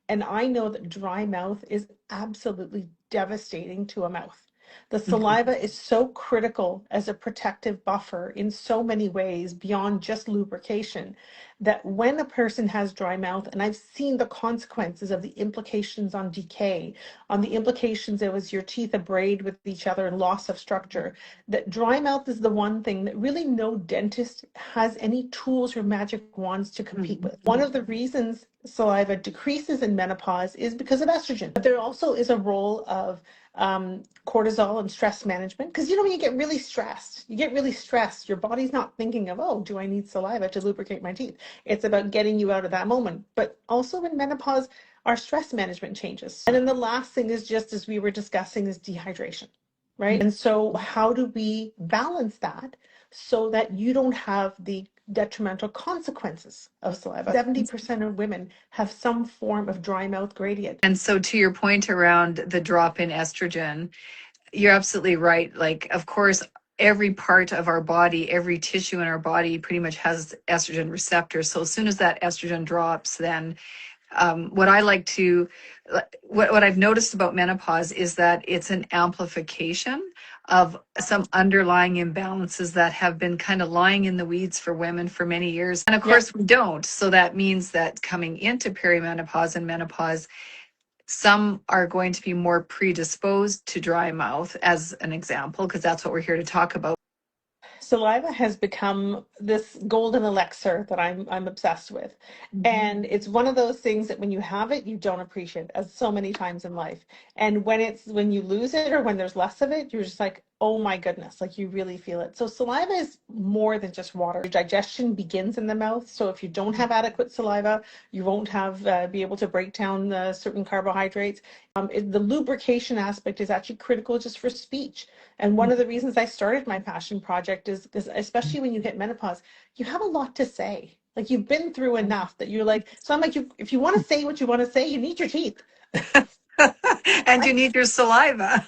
And I know that dry mouth is absolutely devastating to a mouth. The Mhm. saliva is so critical as a protective buffer in so many ways beyond just lubrication that when a person has dry mouth, and I've seen the consequences of the implications on decay, on the implications it was your teeth abrade with each other and loss of structure, that dry mouth is the one thing that really no dentist has any tools or magic wands to compete Mhm. with. One of the reasons saliva decreases in menopause is because of estrogen. But there also is a role of cortisol and stress management. Because when you get really stressed, your body's not thinking of, oh, do I need saliva to lubricate my teeth? It's about getting you out of that moment. But also in menopause, our stress management changes. And then the last thing is, just as we were discussing, is dehydration, right? And so how do we balance that so that you don't have the detrimental consequences of saliva? 70% of women have some form of dry mouth gradient. And so, to your point around the drop in estrogen, you're absolutely right. Like, of course, every part of our body, every tissue in our body pretty much has estrogen receptors. So as soon as that estrogen drops, then what I like to, what I've noticed about menopause is that it's an amplification of some underlying imbalances that have been kind of lying in the weeds for women for many years. And of Yep. course, we don't. So that means that coming into perimenopause and menopause, some are going to be more predisposed to dry mouth, as an example, because that's what we're here to talk about. Saliva has become this golden elixir that I'm obsessed with. And it's one of those things that when you have it, you don't appreciate, as so many times in life. And when you lose it or when there's less of it, you're just like, oh my goodness, like you really feel it. So saliva is more than just water. Your digestion begins in the mouth. So if you don't have adequate saliva, you won't have be able to break down certain carbohydrates. The lubrication aspect is actually critical just for speech. And one of the reasons I started my passion project is because, especially when you hit menopause, you have a lot to say. Like you've been through enough that you're like, so I'm like, if you want to say what you want to say, you need your teeth. And you need your saliva.